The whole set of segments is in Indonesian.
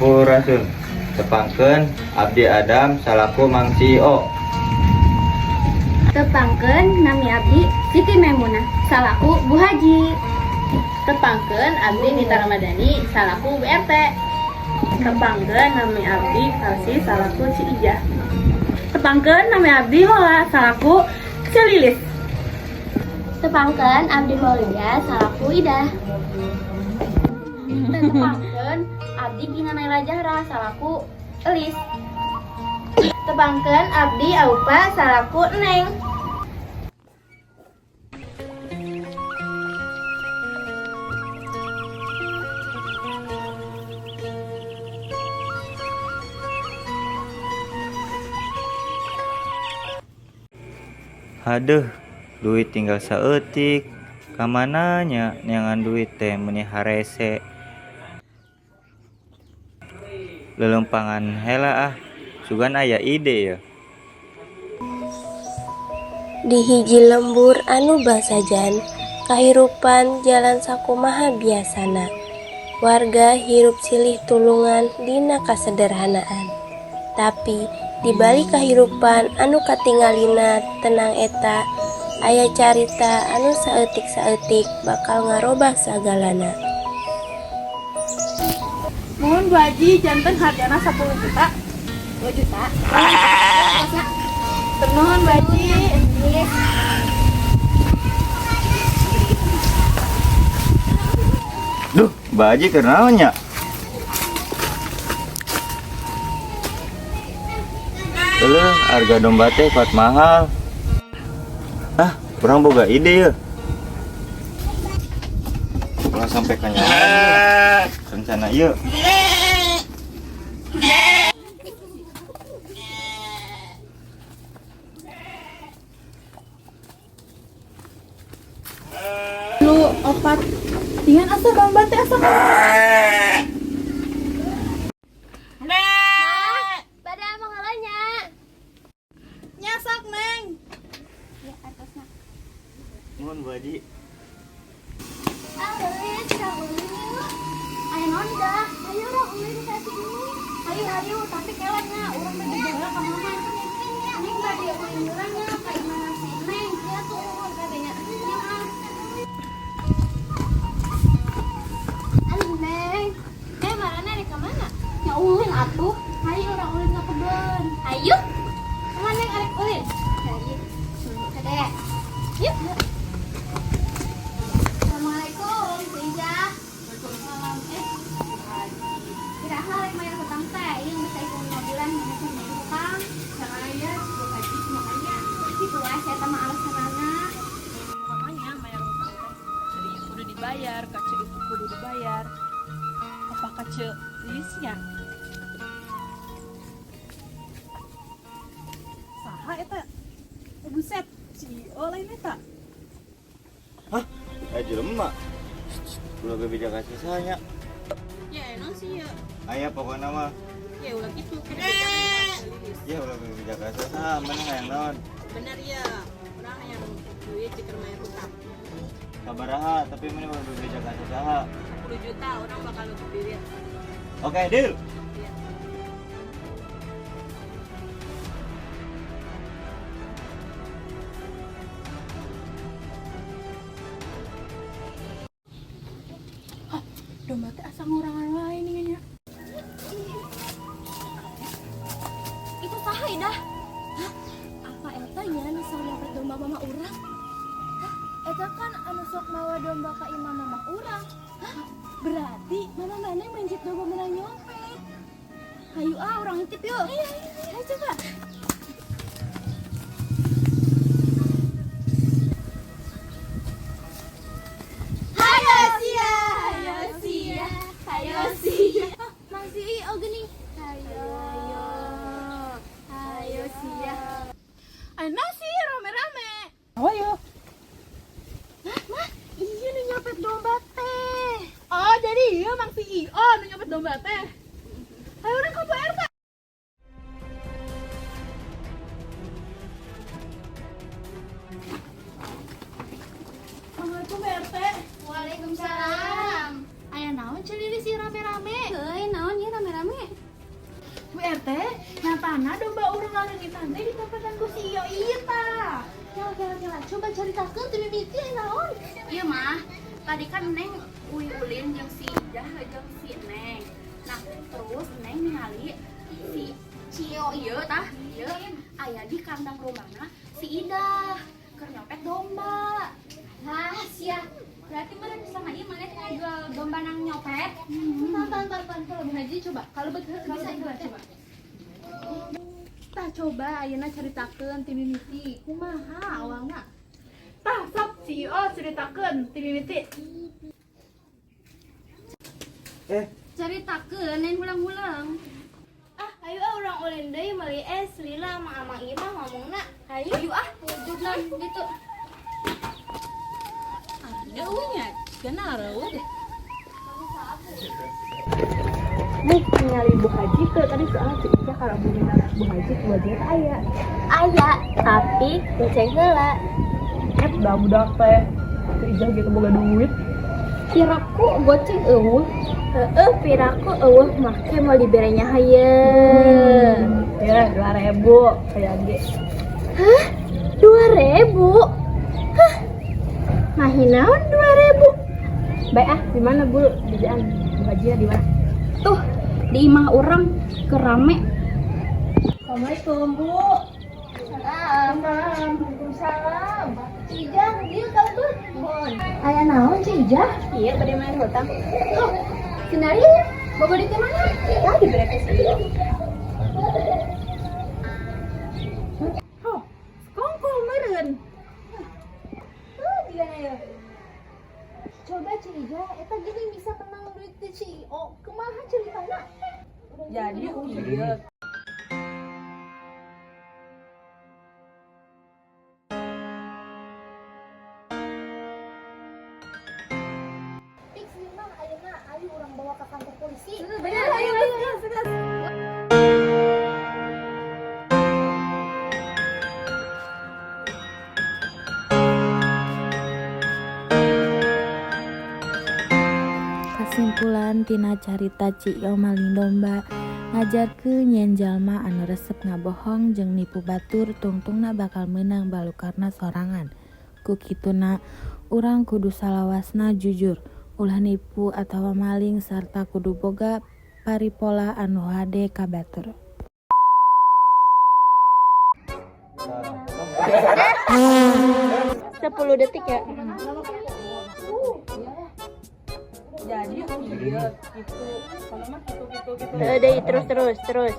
Sampurasun. Tepangkeun abdi Adam salaku Mang CEO. Tepangkeun nami abdi Siti Maimunah salaku Bu Haji. Tepangkeun abdi Nita Ramadhani salaku Bu RT. Tepangkeun nami abdi Kalsi salaku Ci Ijah. Tepangkeun nami abdi Lola salaku Ci Lilis. Tepangkeun abdi Maulidia salaku Ida. Tepangkeun abdi Gina Naila Zahra salaku Elis. Tepangkeun abdi Aupa salaku Neng. Haduh, duit tinggal saeutik. Kamananya neangan duit teh meuni harese. Lelempangan hela ah. Sugan aya ide ya. Di hiji lembur anu basajan, kahirupan jalan sakumaha biasana. Warga hirup silih tulungan dina kasederhanaan. Tapi di balik kahirupan anu katingalina tenang eta, aya carita anu saeutik-saeutik bakal ngarobah sagalana. Mohon Bu Haji janten hargana 10 juta. 2 juta. Nuhun Bu Haji. Duh, baji kenapa nya? Harga domba teh kuat mahal. Ah, kurang boga ide ya. Kalau sampai kanyangan rencana ieu. Lu opat. Dengan asa domba teh asa. Pada mangalanya. Nyasak, Neng. Ya atasna. Mohon baji. Ayo nonda, ayo orang ulin kasih ini. Ayo, tapi kelenya orang bergejala ke mama. Neng bade ulin urangnya kayak mana sih? Neng, dia tuh katanya. Neng, marana di kemana? Ya ulin atuh. Ayo orang ulin ke kebun. Ayo. Kemana Neng arek ulin? Ayo. Kade. Yuk. Assalamualaikum, Ijah. Waalaikumsalam. Kiraha rek mayar hutang teh, ieu bisa ikut mobilan mana sih mayar hutang? Saya Bu Haji makanya kitu wae saya teh mah alasanana. Makanya mayar utang teh jadi kudu dibayar, kace itu kudu dibayar. Apa kace lilisnya? Saha eta? Buset, si lain eta. Hah? Jelema. Ulah bebeda kasih sanya. Ya enak sih ya. Aya pokona mah. Ya ulah gitu kan lilis. Ya ulah bebeda kasih saha mana hayang naon. Benar ya. Urang yang duit ceker mayar hutang. Sabaraha tapi mana ulah bebeda kasih saha. 10 juta orang bakal nutup duit. Oke, deal. Iya. Domba teh asa ngurangan wae nih nya. Itu saha dah? Hah? Apa eta nya anu sok nyopet domba mama urang? Hah? Eta kan anu sok mawa domba ka imam mama urang. Hah? Berarti mama mana yang mencit domba menang nyopet. Hayu orang intip yuk. Ayo coba. Masih gini. Ayo sia. Ayo sih rame-rame. Ayo. Mah, iya nih nyopet domba teh. Oh, jadi iya Mang CEO nu nyopet domba teh. Ayo urang ka Bu RT. Assalamualaikum Bu RT. Waalaikumsalam. Aya naon celi si rame-rame? Heuy, naon ieu rame-rame? teh nyatana domba urang laleungitan teh di tempatan ku si Iyo ieu tah. Kela, coba ceritakeun teu mimiti naon? Iya mah, tadi kan Neng ulin jeung si Ijah jeung si Neng. Nah, terus Neng ningali si Cio ieu tah, ieu aya di kandang rumahna si Ida keur nyopet domba. Nah, sia. Berarti mana sama ieu mana ngajual domba nang nyopet? Pan, kalau Bu Haji coba. Kalau bisa coba. Tah coba ayeuna caritakeun ti mimiti, kumaha awalna? Tah sok si Io ceritakeun ti mimiti. Ceritakeun lain ulang-ulang. Ayo orang ulin deui meuli Lila sama Amang ieu mah ngomongna. Ayo. Wujudna gitu. Ada unya, kenal reuh deh. Nih ningali Bu Haji tuh tadi soal si Ija kalau Bu Haji wajib aya tapi ngecek heula. Budak teh si Ijah gitu boga duit. Piraku goceng eueuh. Piraku eueuh make mau diberenya hayeun. Ya 2.000 kayak ge. Hah? 2.000? Hah? Mahinaon 2.000? Baik di mana Bu? Dijaan Bu Haji di mana? Tuh, di imah orang kerame. Assalamualaikum Bu. Waalaikumsalam. Cijah, dia kalau aya naon Cijah? Iya, bade main hutang. Oh, sinari ya? Bobo di mana? Tadi berapa sih? Oh, kongkol meureun. Coba Cijah, eta gini bisa kenal duit ti Ci. Oh, kumaha ceritana? Jadi ieu Fix mah ayeuna ayo urang bawa ke kantor polisi. bener ayo. Kasimpulan tina carita Cio maling domba ngajarkeun yen jalma anu resep ngabohong jeung nipu batur tungtungna bakal meunang balukarna sorangan. Ku kituna urang kudu salawasna jujur, ulah nipu atawa maling sarta kudu boga paripola anu hade ka batur. 10 detik ya. Jadi ieu gitu. Kalau mah gitu. Terus.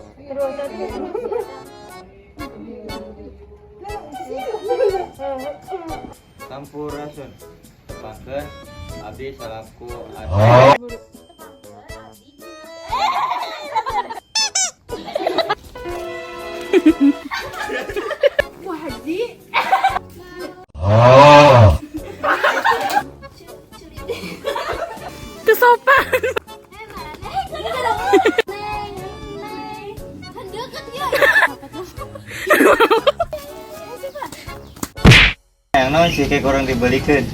Sampurasun. Pakeun abdi salaku ade. Bu Haji. Itu sopan. Yang naon sih kayak orang dibalikin.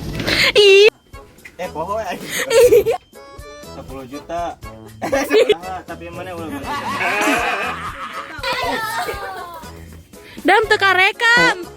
Poho aja. 10 juta. Tapi mana ulah balik. Dam teu karekam.